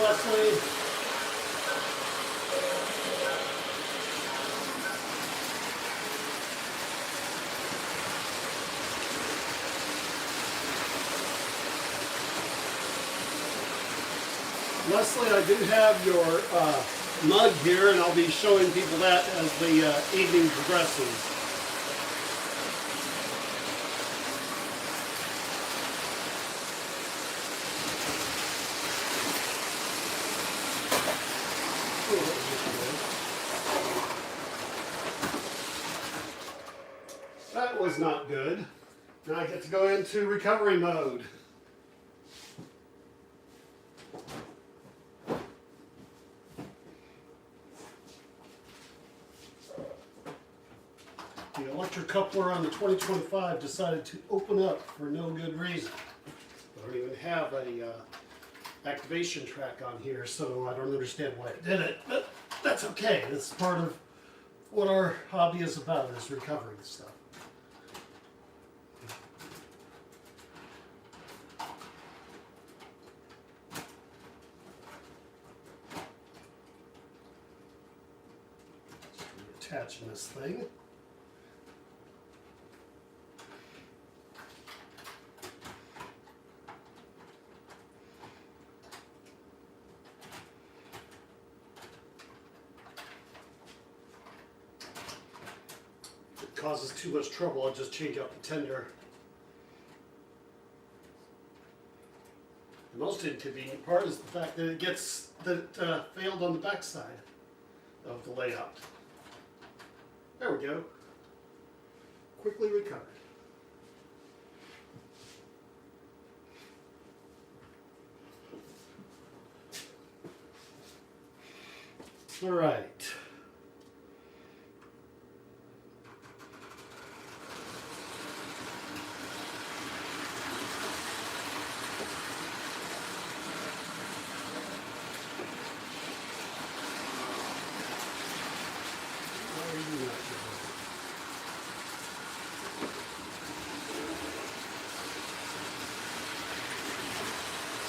Leslie. Leslie, I do have your mug here, and I'll be showing people that as the evening progresses. That was not good. Now I get to go into recovery mode. The electric coupler on the 2025 decided to open up for no good reason. I don't even have a activation track on here, so I don't understand why it did it, but that's okay. That's part of what our hobby is about, is recovering stuff. Just reattaching this thing. Causes too much trouble, I'll just change out the tender. The most inconvenient part is the fact that it failed on the back side of the layout. There we go. Quickly recovered. All right.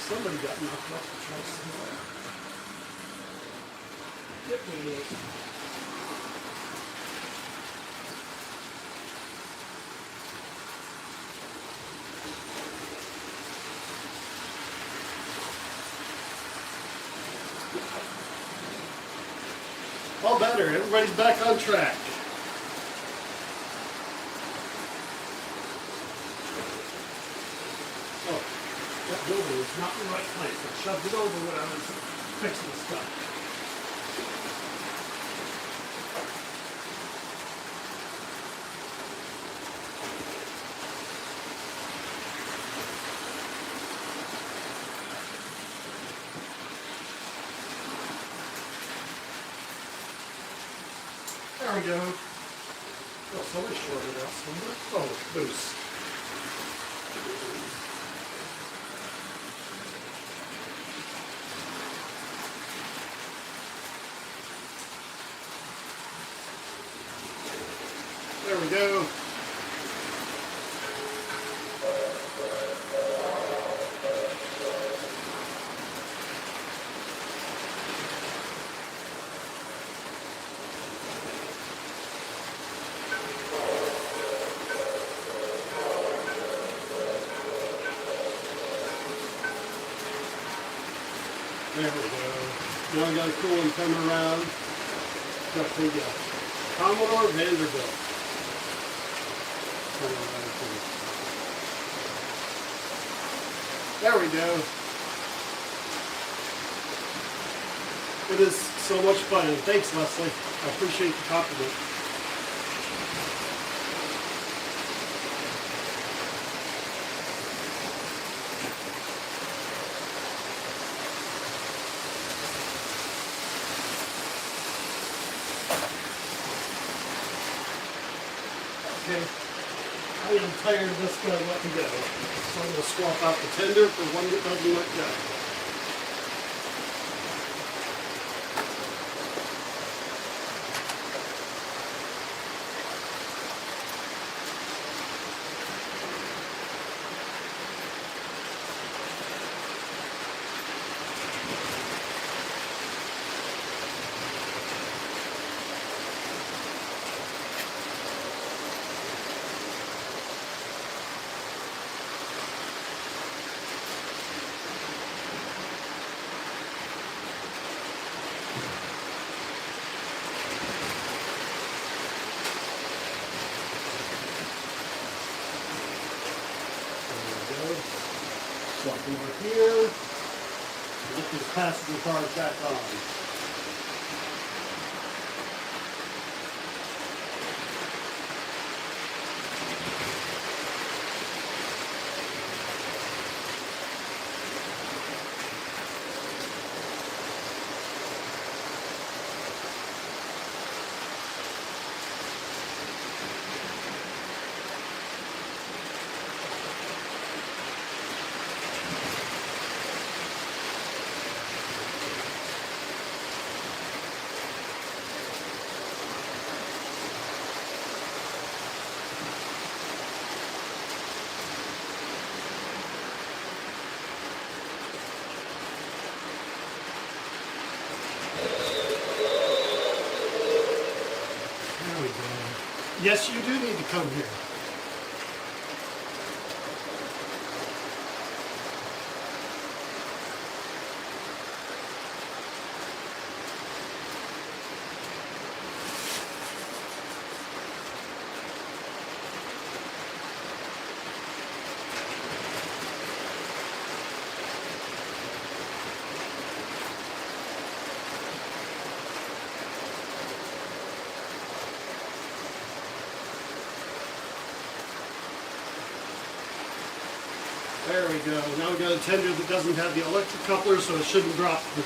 Somebody got knocked off the track somewhere. Yep, we did. All better. Everybody's back on track. That builder was not in the right place. I shoved it over when I was fixing the stuff. There we go. Oh, somebody shorted out somewhere. Oh, boost. There we go. There we go. Now I got a cool one coming around. Got the Commodore Vanderbilt. There we go. It is so much fun. Thanks, Leslie. I appreciate the compliment. Okay, I am tired of this guy letting go, so I'm going to swap out the tender for one that doesn't let go. Walk over here. Get this passenger car back on. There we go. Yes, you do need to come here. There we go. Now we got a tender that doesn't have the electric coupler, so it shouldn't drop the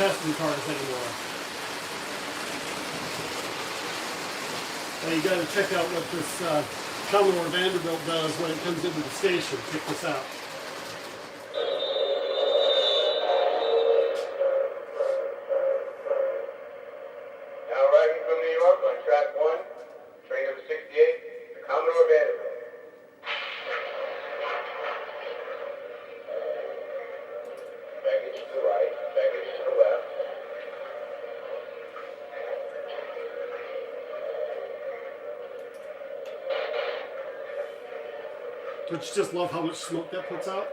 passenger cars anymore. Now you got to check out what this Commodore Vanderbilt does when it comes into the station. Check this out. Now arriving from New York on track 1, train number 68, the Commodore Vanderbilt. Baggage to the right, baggage to the left. Don't you just love how much smoke that puts out?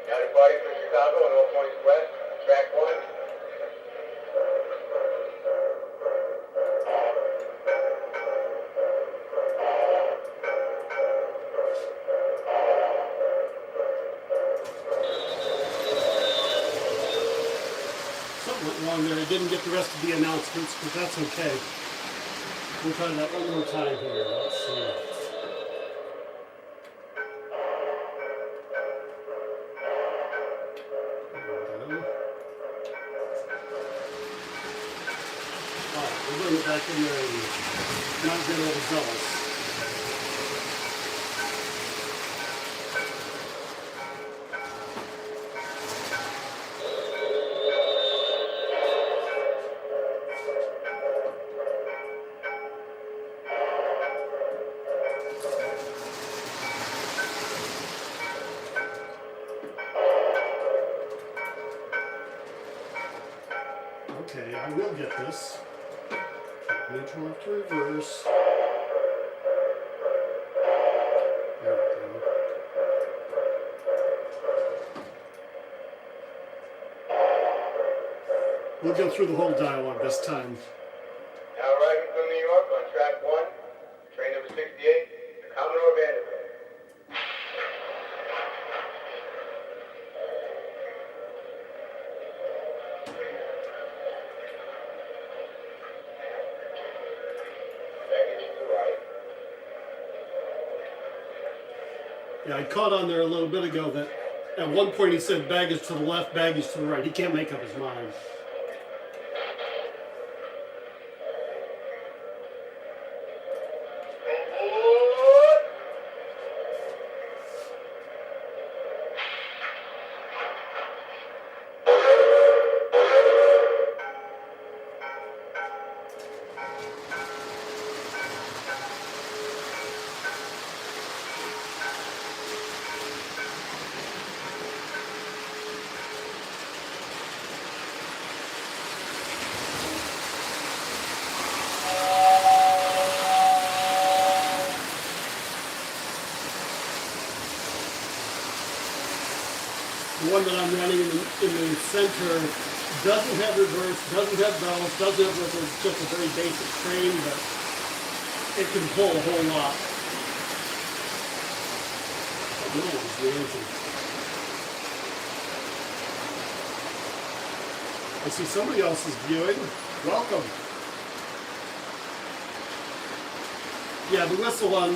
Now departing for Chicago on all points west, track 1. Something went wrong there. I didn't get the rest of the announcements, but that's okay. We'll try that one more time here. Let's see. We're going to get back in there and not get overzealous. Okay, I will get this. Neutral left to reverse. There we go. We'll go through the whole dialogue this time. Now arriving from New York on track 1, train number 68, the Commodore Vanderbilt. Baggage to the right. Yeah, I caught on there a little bit ago that at one point he said baggage to the left, baggage to the right. He can't make up his mind. The one that I'm running in the center doesn't have reverse, doesn't have bells, doesn't have ripples, it's just a very basic train, but it can pull a whole lot. No one's dancing. I see somebody else is viewing. Welcome. Yeah, the whistle on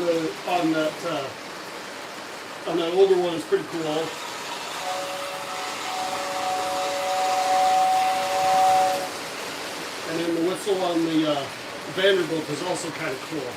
that older one is pretty cool. And then the whistle on the Vanderbilt is also kind of cool.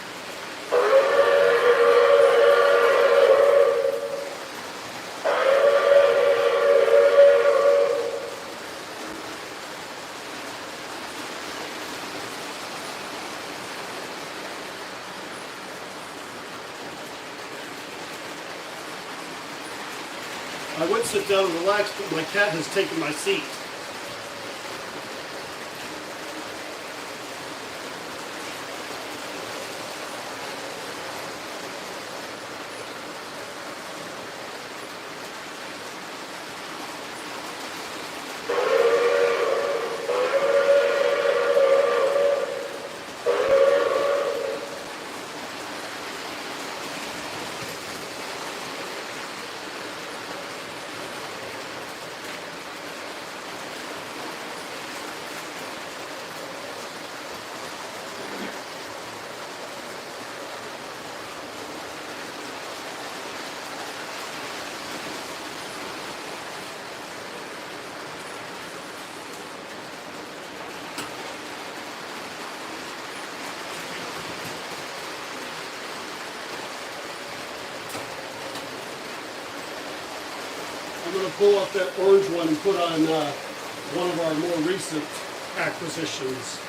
I would sit down and relax, but my cat has taken my seat. I'm going to pull up that orange one and put on one of our more recent acquisitions.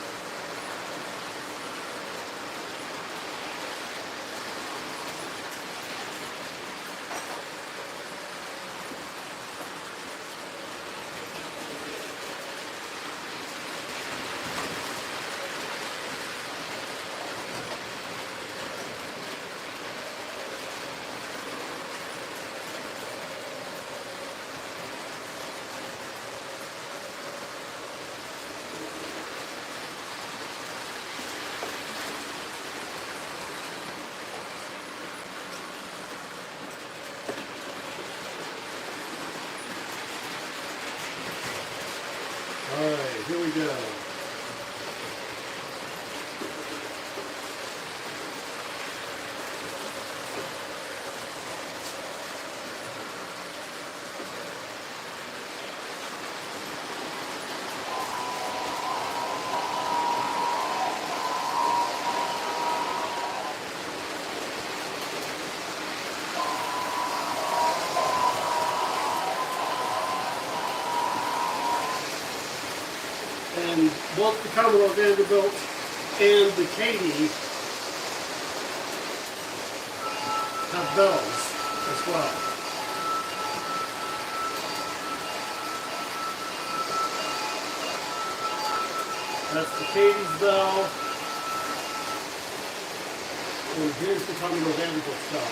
All right, here we go. And both the Commodore Vanderbilt and the Katie have bells as well. That's the Katie's bell. And here's the Commodore Vanderbilt's bell.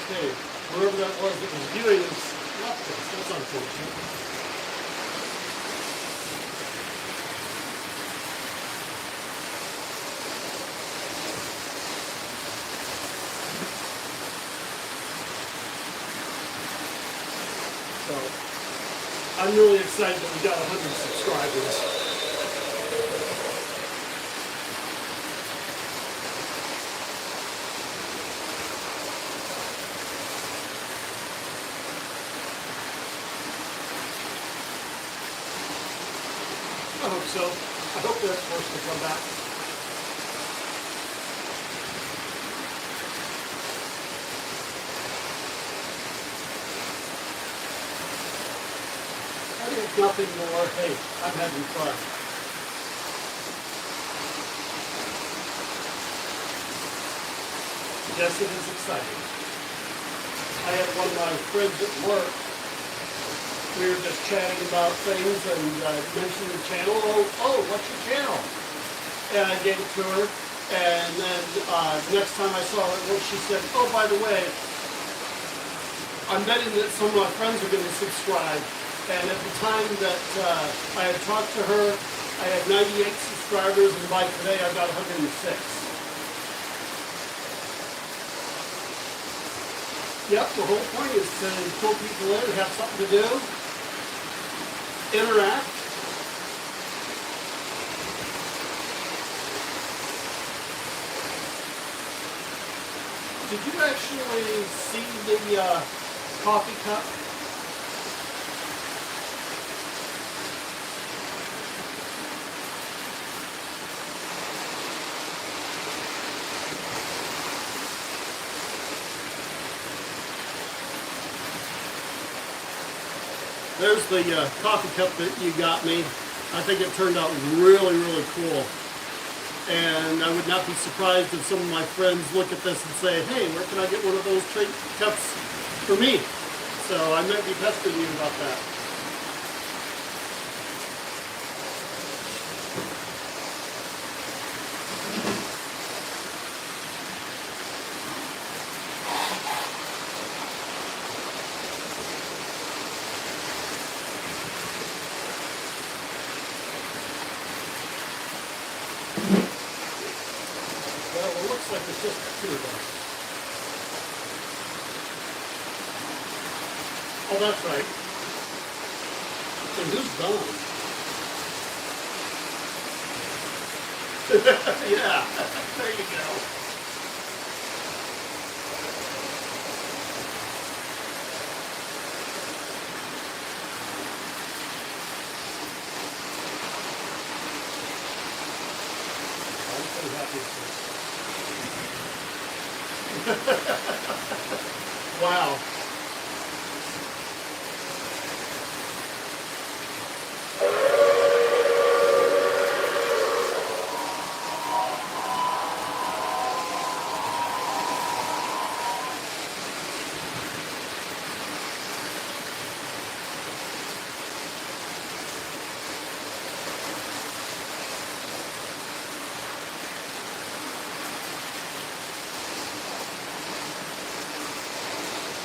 Okay, whoever that was viewing is left us. That's unfortunate. So, I'm really excited that we got 100 subscribers. I hope so. I hope they're forced to come back. I think nothing more. Hey, I'm having fun. Yes, it is exciting. I had one of my friends at work. We were just chatting about things and mentioned the channel. Oh, what's your channel? And I gave it to her. And then next time I saw her, well, she said, "Oh, by the way, I'm betting that some of my friends are going to subscribe." And at the time that I had talked to her, I had 98 subscribers, and by today I've got 106. Yep, the whole point is to pull people in, have something to do, interact. Did you actually see the coffee cup? There's the coffee cup that you got me. I think it turned out really, really cool. And I would not be surprised if some of my friends look at this and say, "Hey, where can I get one of those cups for me?" So I might be pestering you about that. Well, it looks like it's just two of them. Oh, that's right. And who's gone? Yeah, there you go. I'm so happy with this. Wow.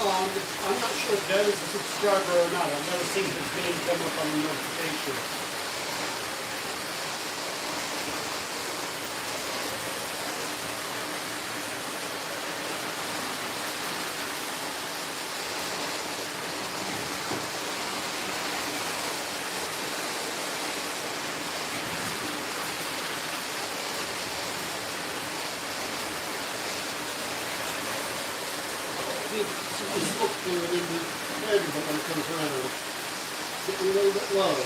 I'm not sure if that is a subscriber or not. I've never seen his name come up on the notification. The smoke fluid in the head, but when it comes around, it's getting a little bit low.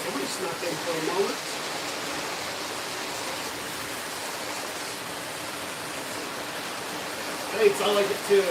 Somebody snuck in for a moment. Thanks, I like it too.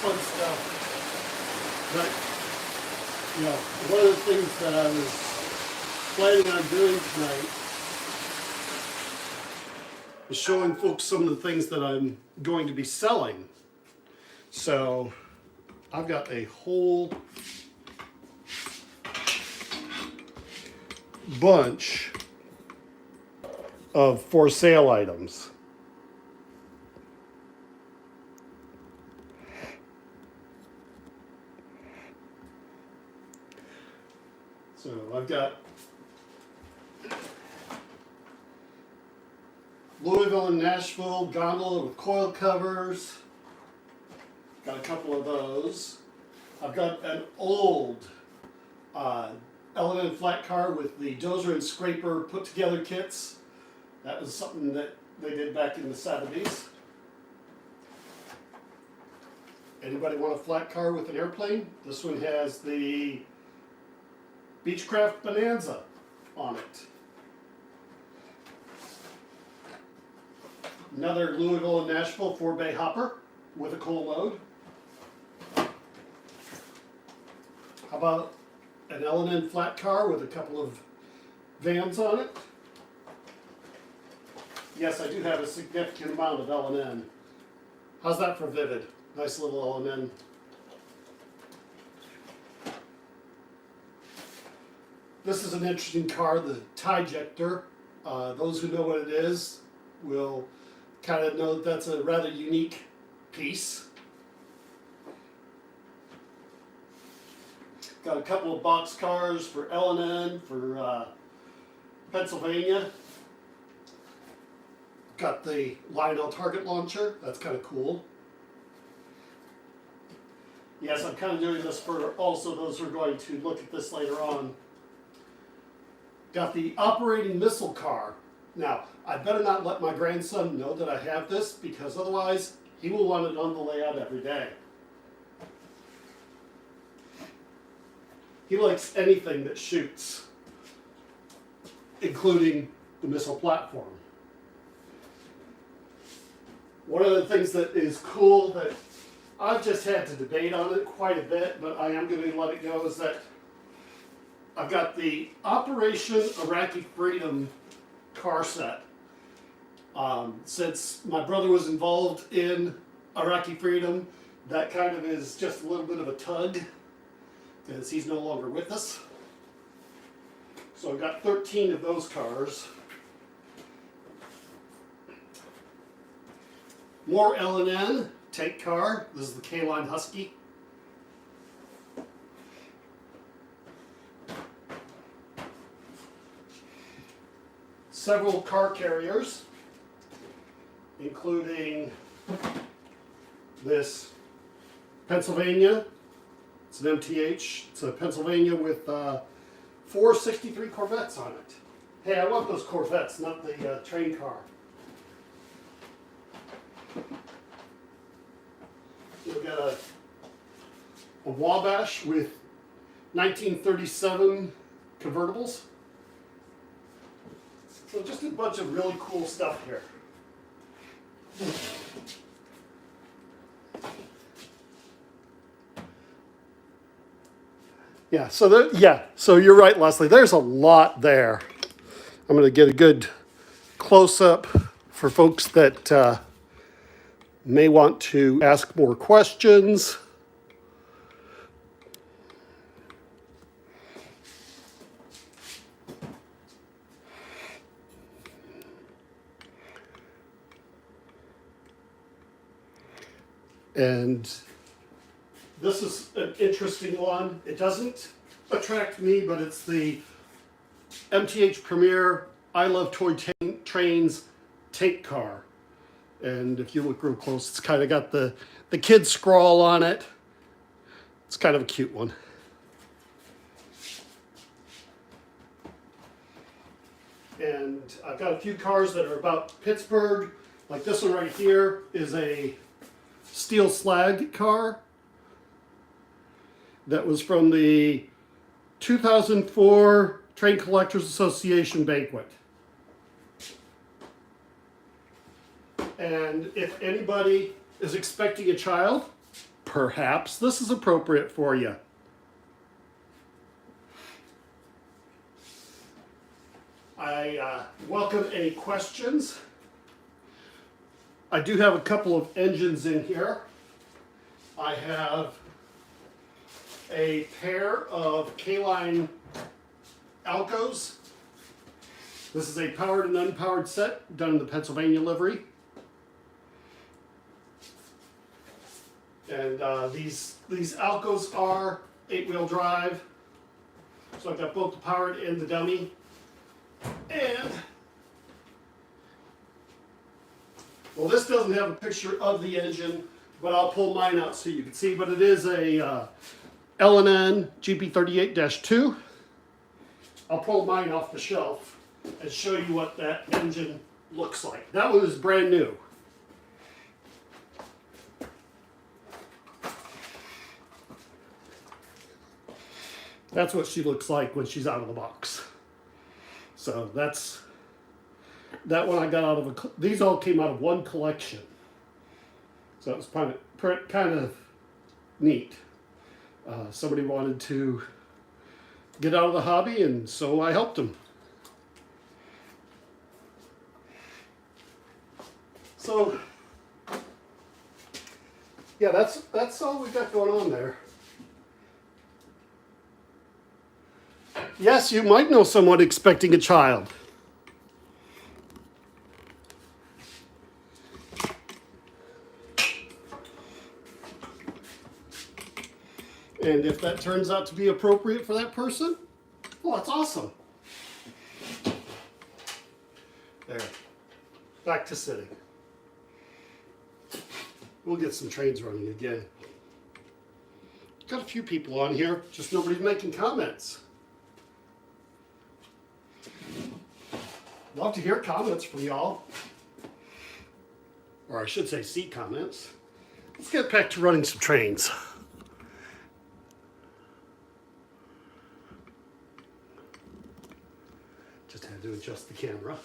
Fun stuff. But, you know, one of the things that I was planning on doing tonight is showing folks some of the things that I'm going to be selling. So, I've got a whole bunch of for sale items. So I've got Louisville and Nashville gondola with coil covers. Got a couple of those. I've got an old L&N flat car with the dozer and scraper put together kits. That was something that they did back in the 70s. Anybody want a flat car with an airplane? This one has the Beechcraft Bonanza on it. Another Louisville and Nashville 4-bay hopper with a coal load. How about an L&N flat car with a couple of vans on it? Yes, I do have a significant amount of L&N. How's that for vivid? Nice little L&N. This is an interesting car, the Tijector. Those who know what it is will kind of know that that's a rather unique piece. Got a couple of box cars for L&N, for Pennsylvania. Got the Lionel target launcher, that's kind of cool. Yes, I'm kind of doing this for also those who are going to look at this later on. Got the operating missile car. Now, I better not let my grandson know that I have this, because otherwise he will want it on the layout every day. He likes anything that shoots, including the missile platform. One of the things that is cool that I've just had to debate on it quite a bit, but I am going to let it go, is that I've got the Operation Iraqi Freedom car set. Since my brother was involved in Iraqi Freedom, that kind of is just a little bit of a tug, because he's no longer with us. So I've got 13 of those cars. More L&N tank car. This is the K-Line Husky. Several car carriers, including this Pennsylvania. It's an MTH. It's a Pennsylvania with 4 63 Corvettes on it. Hey, I want those Corvettes, not the train car. We've got a Wabash with 1937 convertibles. So just a bunch of really cool stuff here. Yeah, so you're right, Leslie. There's a lot there. I'm going to get a good close-up for folks that may want to ask more questions. And this is an interesting one. It doesn't attract me, but it's the MTH Premier I Love Toy Trains tank car. And if you look real close, it's kind of got the kid scrawl on it. It's kind of a cute one. And I've got a few cars that are about Pittsburgh. Like this one right here is a steel slag car that was from the 2004 Train Collectors Association banquet. And if anybody is expecting a child, perhaps this is appropriate for you. I welcome any questions. I do have a couple of engines in here. I have a pair of K-Line Alcos This is a powered and unpowered set done in the Pennsylvania livery. And these Alcos are 8-wheel drive. So I've got both the powered and the dummy. And, well, this doesn't have a picture of the engine, but I'll pull mine out so you can see. But it is a L&N GP38-2. I'll pull mine off the shelf and show you what that engine looks like. That one is brand new. That's what she looks like when she's out of the box. So that one I got out of these all came out of one collection. So it was kind of neat. Somebody wanted to get out of the hobby, and so I helped them. So yeah, that's all we got going on there. Yes, you might know someone expecting a child. And if that turns out to be appropriate for that person, well, that's awesome. There. Back to sitting. We'll get some trains running again. Got a few people on here, just nobody's making comments. Love to hear comments from y'all. Or I should say see comments. Let's get back to running some trains. Just had to adjust the camera.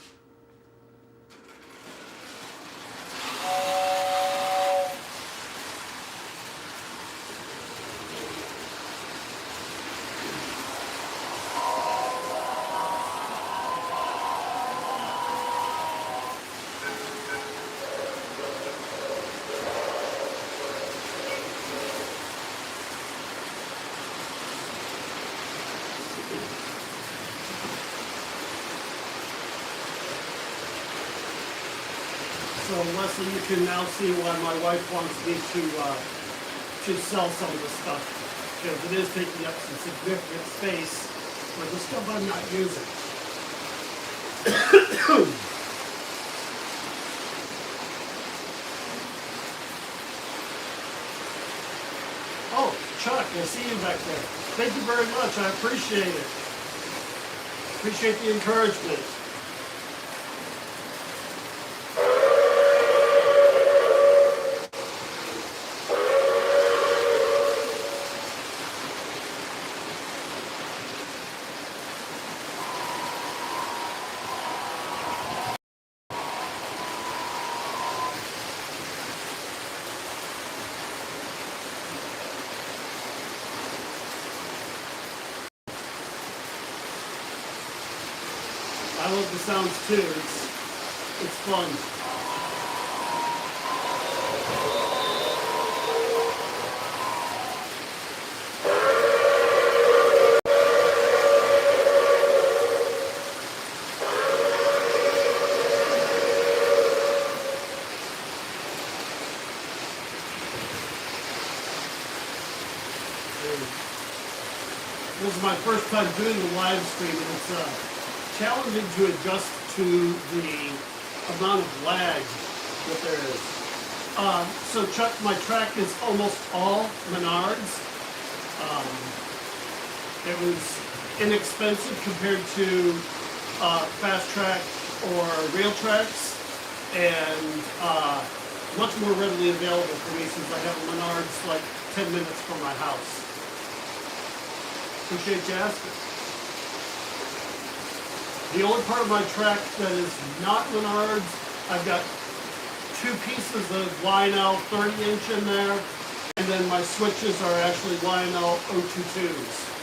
So Leslie, you can now see why my wife wants me to sell some of the stuff, because it is taking up some significant space for the stuff I'm not using. Oh, Chuck, I see you back there. Thank you very much. I appreciate it. Appreciate the encouragement. I love the sounds too. It's fun. This is my first time doing the live stream, and it's challenging to adjust to the amount of lag that there is. So Chuck, my track is almost all Menards. It was inexpensive compared to Fast Track or Rail Tracks, and much more readily available for me since I have Menards like 10 minutes from my house. Appreciate you asking. The only part of my track that is not Menards, I've got two pieces of Lionel 30-inch in there, and then my switches are actually Lionel 022s.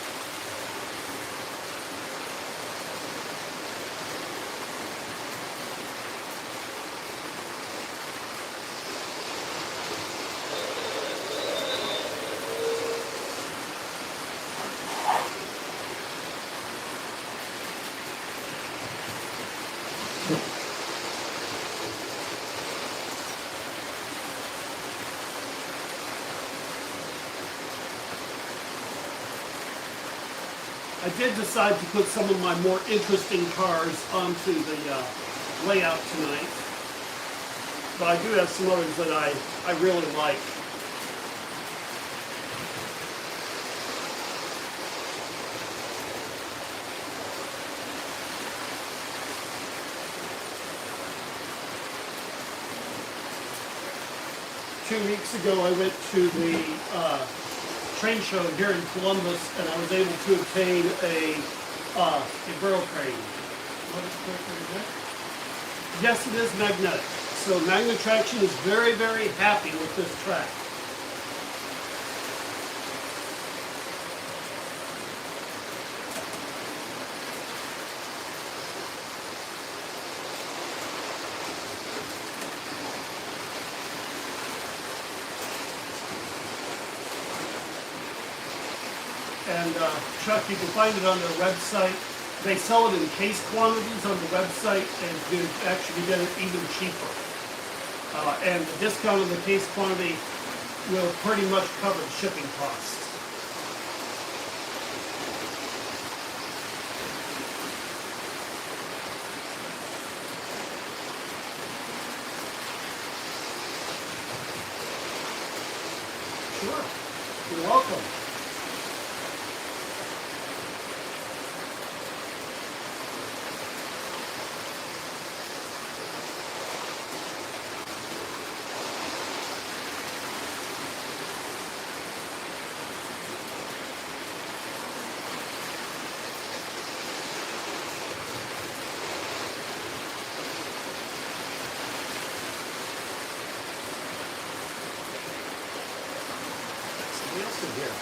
did decide to put some of my more interesting cars onto the layout tonight. But I do have some others that I really like. 2 weeks ago, I went to the train show here in Columbus, and I was able to obtain a burro crane. Yes, it is magnetic. So Magnet Traction is very, very happy with this track. And Chuck, you can find it on their website. They sell it in case quantities on the website, and you actually get it even cheaper. And the discount on the case quantity will pretty much cover the shipping costs. Sure. You're welcome. Something else in here.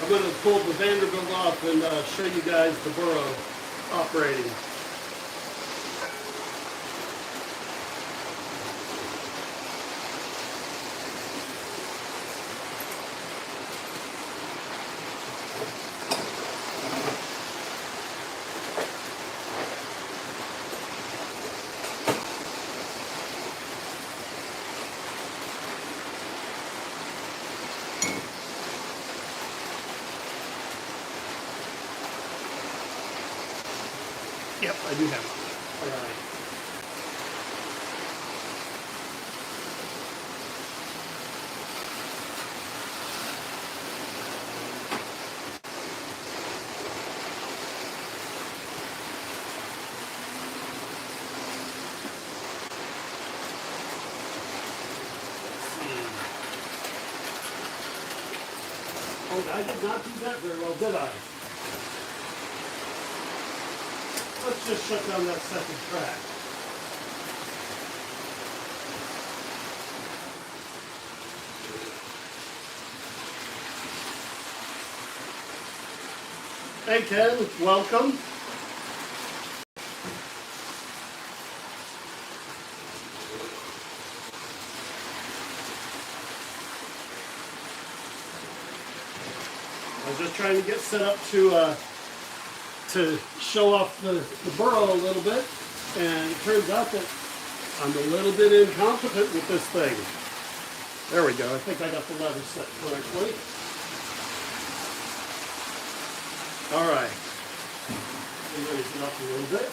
I'm going to pull the Vanderbilt off and show you guys the burro operating. Yep, I do have it. All right. Oh, I did not do that very well, did I? Let's just shut down that second track. Hey Ken, welcome. I was just trying to get set up to show off the burro a little bit, and it turns out that I'm a little bit incompetent with this thing. There we go. I think I got the lever set correctly. All right. Raise it up a little bit.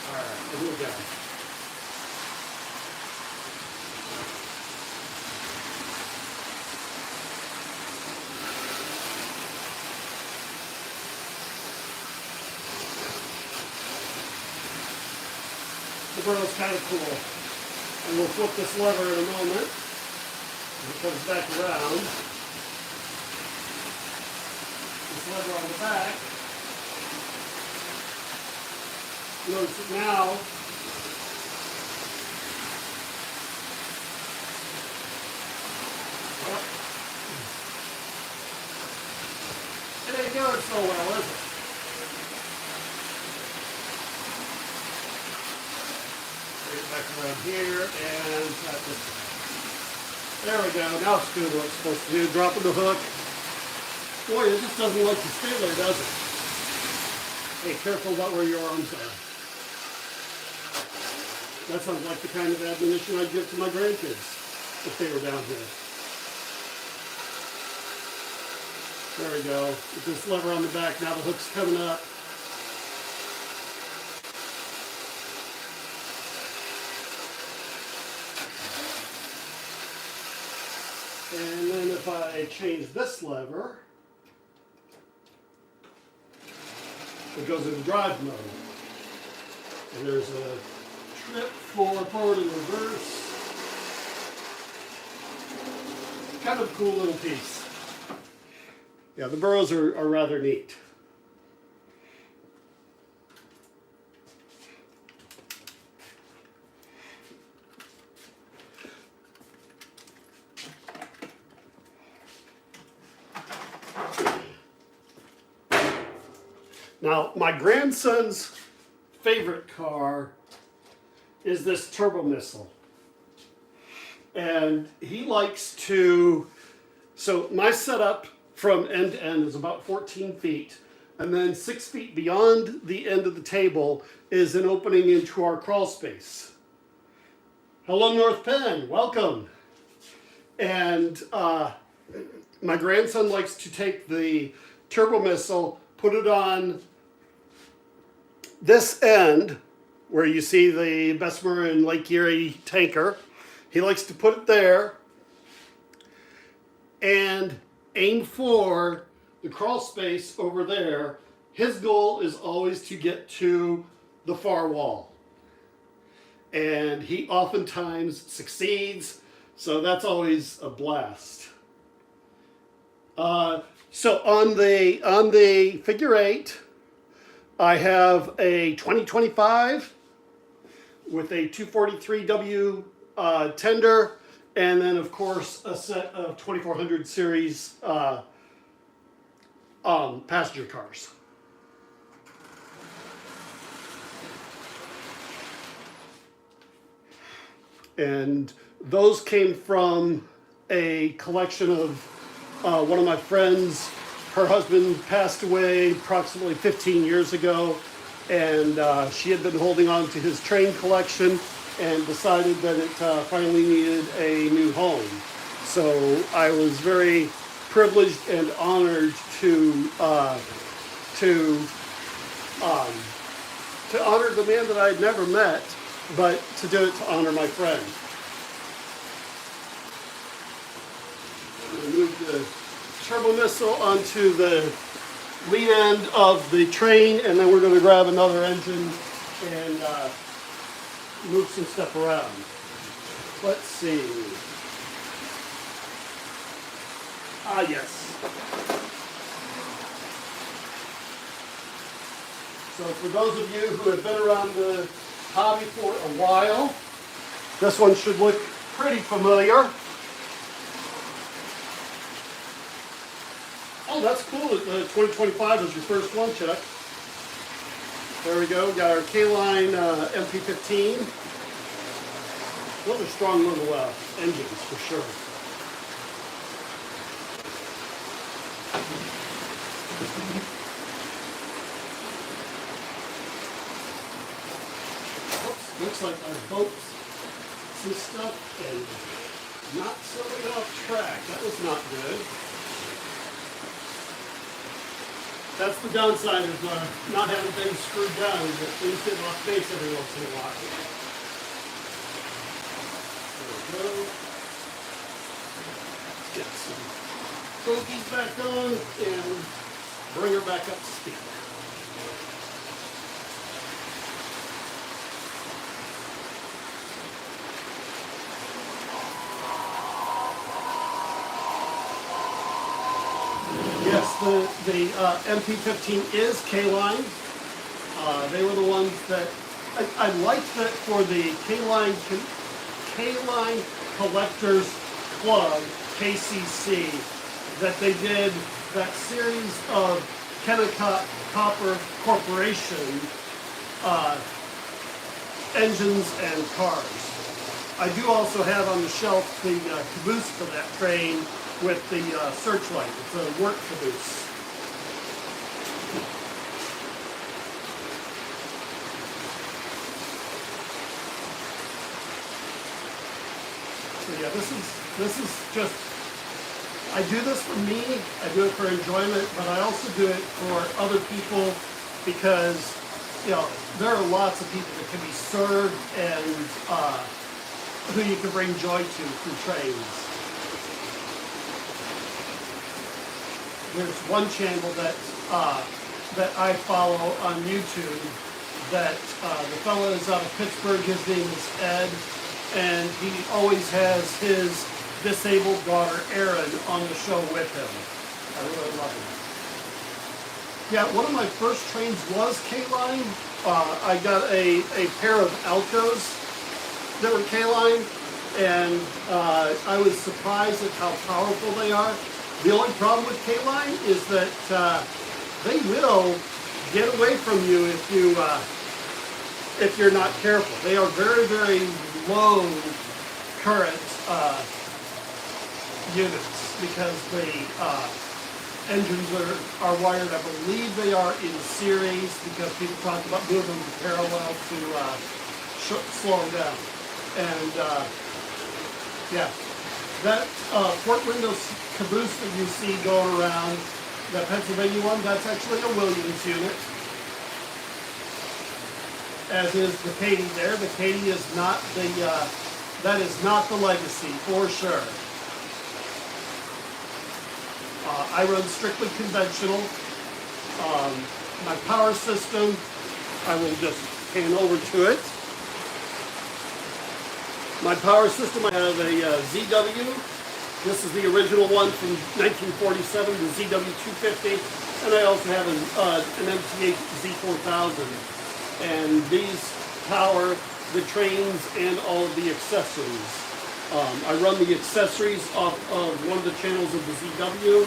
All right, here we go. The burro's kind of cool. And we'll flip this lever in a moment. It comes back around. This lever on the back. Notice it now. It ain't going so well, is it? back around here and tap it. There we go. Now it's doing what it's supposed to do. Dropping the hook. Boy, it just doesn't like to stay there, does it? Hey, careful about where your arms are. That sounds like the kind of admonition I'd give to my grandkids if they were down here. There we go. With this lever on the back, now the hook's coming up. And then if I change this lever, it goes into drive mode. And there's a trip for forward and reverse. Kind of a cool little piece. Yeah, the burrows are rather neat. Now, my grandson's favorite car is this turbo missile. And he likes to, so my setup from end to end is about 14 feet. And then 6 feet beyond the end of the table is an opening into our crawl space. Hello, North Penn, welcome. And my grandson likes to take the turbo missile, put it on this end where you see the Bessemer and Lake Erie tanker. He likes to put it there and aim for the crawl space over there. His goal is always to get to the far wall. And he oftentimes succeeds, so that's always a blast. So on the figure 8, I have a 2025 with a 243W tender, and then of course a set of 2400 series passenger cars. And those came from a collection of one of my friends. Her husband passed away approximately 15 years ago, and she had been holding on to his train collection and decided that it finally needed a new home. So I was very privileged and honored to honor the man that I had never met, but to do it to honor my friend. I'm going to move the turbo missile onto the lead end of the train, and then we're going to grab another engine and move some stuff around. Let's see. Yes. So for those of you who have been around the hobby for a while, this one should look pretty familiar. Oh, that's cool. The 2025 is your first one, Chuck. There we go. Got our K-Line MP15. Those are strong little engines for sure. Oops, looks like I bumped some stuff and knocked something off track. That was not good. That's the downside of not having things screwed down, that things get off base every once in a while. There we go. Get some bogies back on and bring her back up to speed. Yes, the MP15 is K-Line. They were the ones that I liked that for the K-Line Collectors Club, KCC, that they did that series of Kennecott Copper Corporation engines and cars. I do also have on the shelf the caboose for that train with the searchlight. It's a work caboose. So yeah, this is just, I do this for me, I do it for enjoyment, but I also do it for other people because, you know, there are lots of people that can be served and who you can bring joy to through trains. There's one channel that I follow on YouTube that the fellow is out of Pittsburgh. His name is Ed, and he always has his disabled daughter Erin on the show with him. I really love him. Yeah, one of my first trains was K-Line. I got a pair of Alcos that were K-Line, and I was surprised at how powerful they are. The only problem with K-Line is that they will get away from you if you're not careful. They are very, very low current units because the engines are wired. I believe they are in series because people talk about moving them parallel to slow them down. And yeah, that Fort Windows caboose that you see going around, that Pennsylvania one, that's actually a Williams unit. As is the Katy there. The Katy is not the, that is not the Legacy, for sure. I run strictly conventional. My power system, I will just pan over to it. My power system, I have a ZW. This is the original one from 1947, the ZW250. And I also have an MTA Z4000. And these power the trains and all of the accessories. I run the accessories off of one of the channels of the ZW,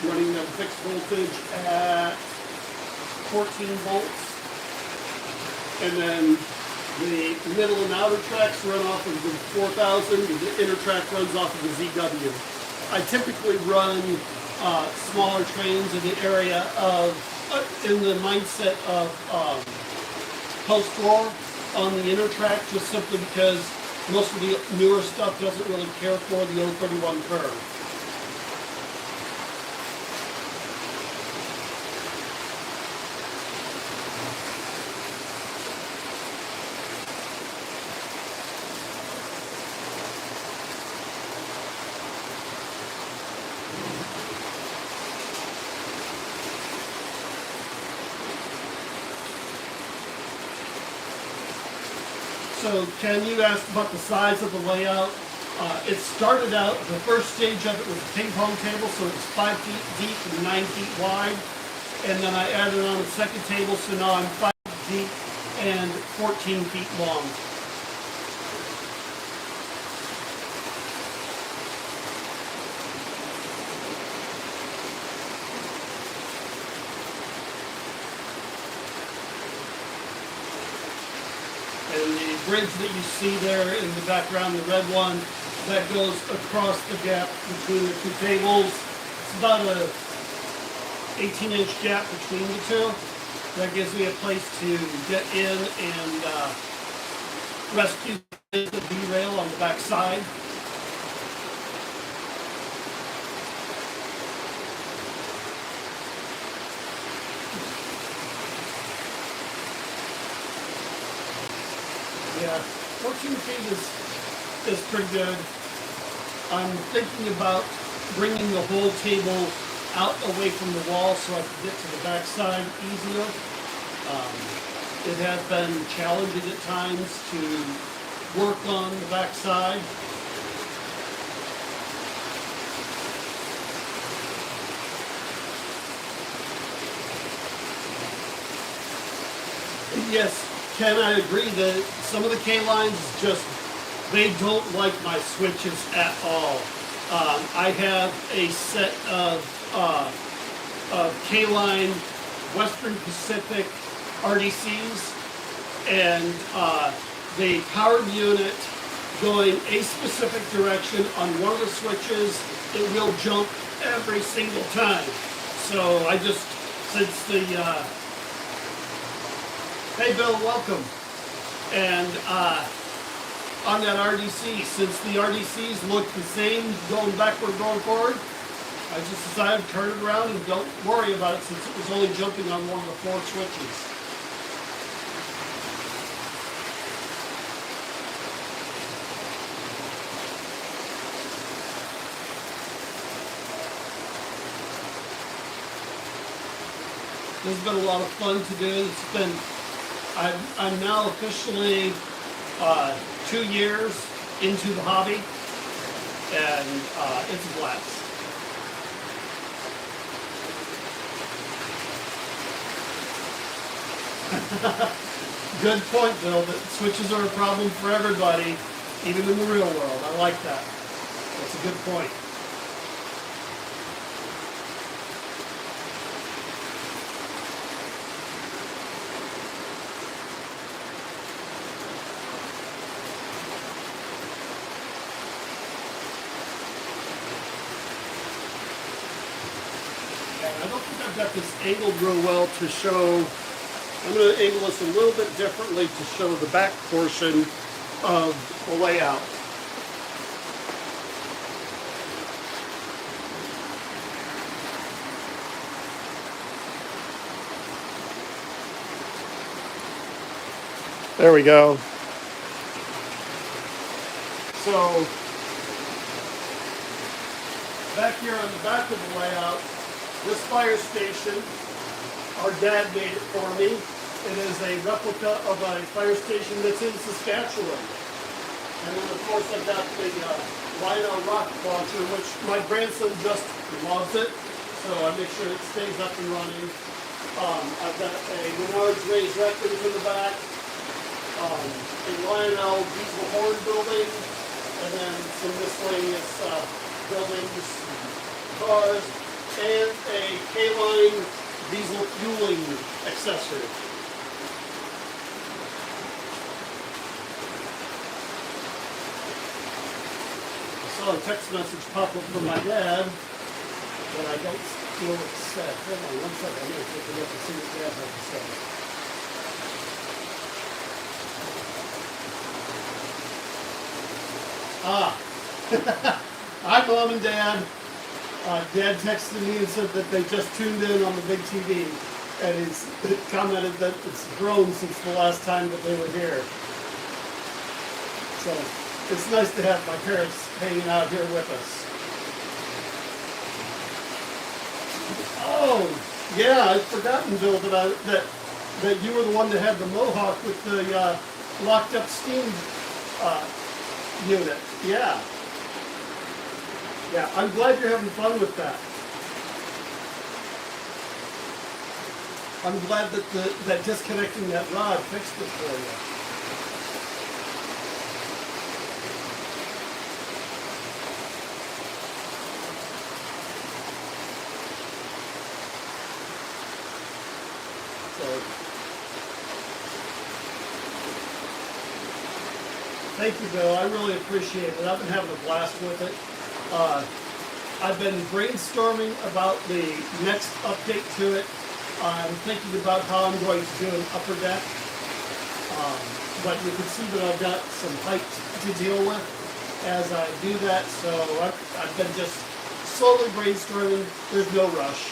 running them fixed voltage at 14 volts. And then the middle and outer tracks run off of the 4000, and the inner track runs off of the ZW. I typically run smaller trains in the area of, in the mindset of post-war on the inner track, just simply because most of the newer stuff doesn't really care for the 031 curve. So Ken, you asked about the size of the layout. It started out, the first stage of it was a ping pong table, so it was 5 feet deep and 9 feet wide. And then I added on a second table, so now I'm 5 feet deep and 14 feet long. And the bridge that you see there in the background, the red one, that goes across the gap between the two tables. It's about a 18-inch gap between the two. That gives me a place to get in and rescue the B-rail on the back side. Yeah, 14 feet is pretty good. I'm thinking about bringing the whole table out away from the wall so I can get to the back side easier. It has been challenging at times to work on the back side. Yes, Ken, I agree that some of the K-lines just, they don't like my switches at all. I have a set of K-line Western Pacific RDCs, and the powered unit going a specific direction on one of the switches, it will jump every single time. So I just, since the, hey Bill, welcome. And on that RDC, since the RDCs look the same going backward, going forward, I just decided to turn it around and don't worry about it since it was only jumping on one of the 4 switches. This has been a lot of fun to do. It's been, I'm now officially 2 years into the hobby, and it's a blast. Good point, Bill, that switches are a problem for everybody, even in the real world. I like that. That's a good point. I don't think I've got this angled real well to show. I'm going to angle this a little bit differently to show the back portion of the layout. There we go. So, back here on the back of the layout, this fire station, our dad made it for me. It is a replica of a fire station that's in Saskatchewan. And then of course I've got the Rhino rocket launcher, which my grandson just loves it. So I make sure it stays up and running. I've got a Menards raised rectums in the back, a Lionel diesel horn building, and then some miscellaneous buildings, cars, and a K-Line diesel fueling accessory. I saw a text message pop up from my dad, but I don't know what it said. Hold on one second, I'm going to take a look and see what dad had to say. Hi, Mom and Dad. Dad texted me and said that they just tuned in on the big TV, and he's commented that it's grown since the last time that they were here. So it's nice to have my parents hanging out here with us. Oh, yeah, I'd forgotten, Bill, that you were the one that had the Mohawk with the locked up steam unit. Yeah. Yeah, I'm glad you're having fun with that. I'm glad that disconnecting that rod fixed it for you. So, thank you, Bill. I really appreciate it. I've been having a blast with it. I've been brainstorming about the next update to it. I'm thinking about how I'm going to do an upper deck. But you can see that I've got some height to deal with as I do that. So I've been just slowly brainstorming. There's no rush.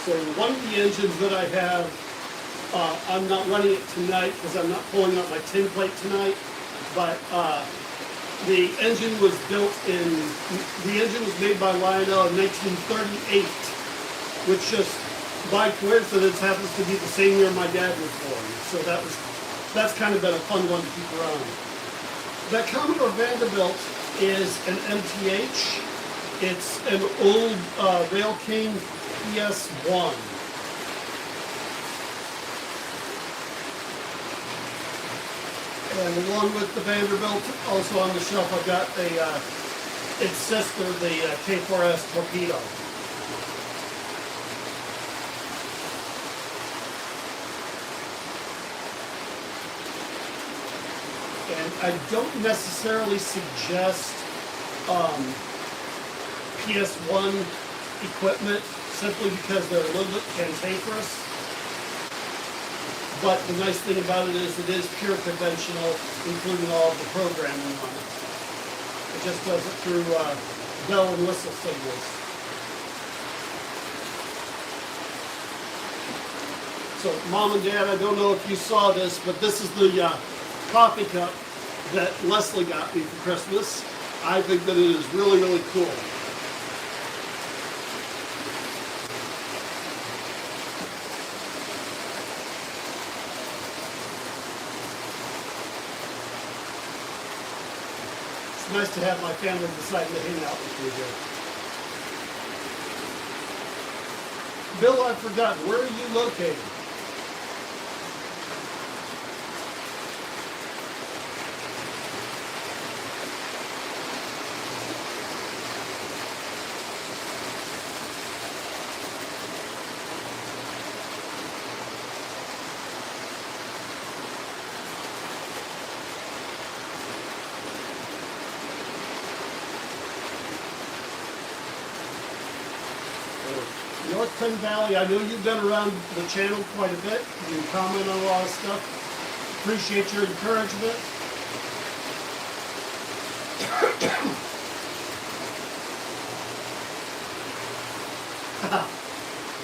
So one of the engines that I have, I'm not running it tonight because I'm not pulling out my tin plate tonight, but the engine was made by Lionel in 1938, which just by coincidence happens to be the same year my dad was born. So that's kind of been a fun one to keep around. That Commodore Vanderbilt is an MTH. It's an old Rail King PS1. And along with the Vanderbilt, also on the shelf, I've got its sister, the K4S Torpedo. And I don't necessarily suggest PS1 equipment simply because they're a little bit cantankerous. But the nice thing about it is pure conventional, including all of the programming on it. It just does it through bell and whistle signals. So, Mom and Dad, I don't know if you saw this, but this is the coffee cup that Leslie got me for Christmas. I think that it is really, really cool. It's nice to have my family deciding to hang out with me here. Bill, I've forgotten, where are you located? North Penn Valley, I know you've been around the channel quite a bit. You comment on a lot of stuff. Appreciate your encouragement.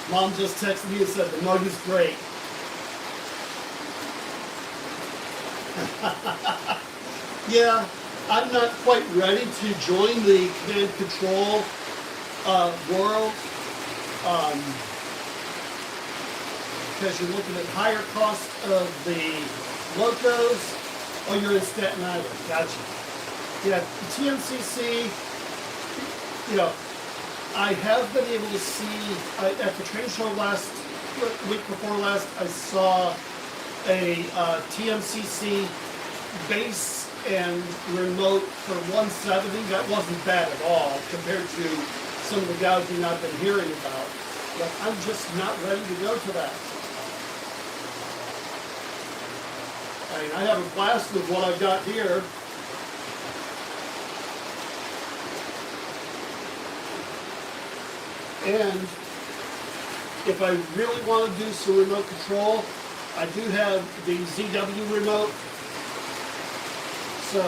Mom just texted me and said the mug is great. Yeah, I'm not quite ready to join the command control world. Because you're looking at higher cost of the locos. Oh, you're in Staten Island. Gotcha. Yeah, TMCC, you know, I have been able to see, at the train show week before last, I saw a TMCC base and remote for 170. That wasn't bad at all compared to some of the gouging I've been hearing about. But I'm just not ready to go to that. I mean, I have a blast with what I've got here. And if I really want to do some remote control, I do have the ZW remote. So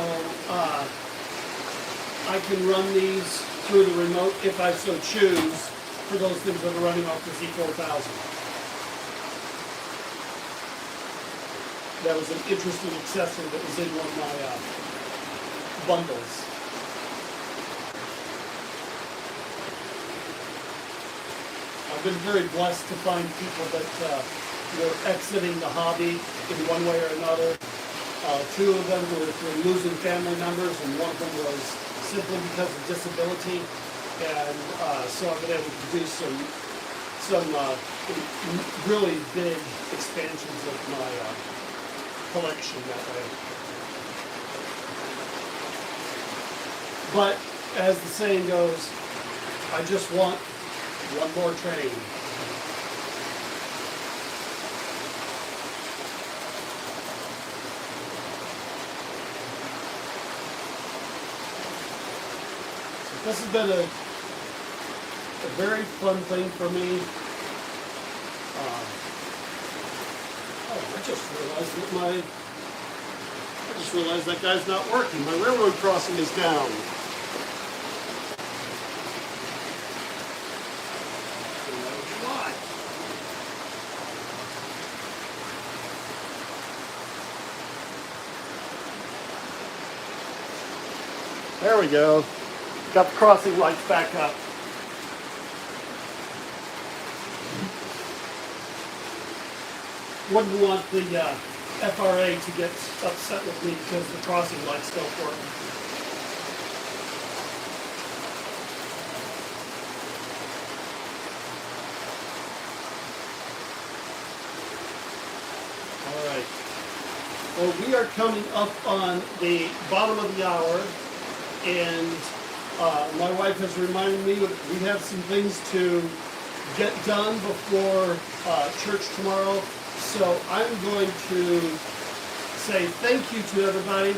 I can run these through the remote if I so choose for those things that are running off the Z4000. That was an interesting accessory that was in one of my bundles. I've been very blessed to find people that were exiting the hobby in one way or another. Two of them were losing family members, and one of them was simply because of disability. And so I've been able to do some really big expansions of my collection that way. But as the saying goes, I just want one more train. This has been a very fun thing for me. I just realized that guy's not working. My railroad crossing is down. Why? There we go. Got the crossing lights back up. Wouldn't want the FRA to get upset with me because the crossing lights don't work. All right. Well, we are coming up on the bottom of the hour, and my wife has reminded me that we have some things to get done before church tomorrow. So I'm going to say thank you to everybody.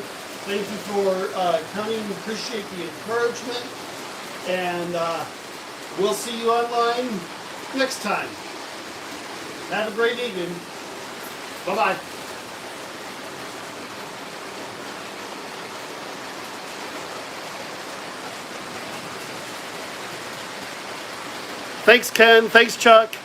Thank you for coming. We appreciate the encouragement. And we'll see you online next time. Have a great evening. Bye-bye. Thanks, Ken. Thanks, Chuck.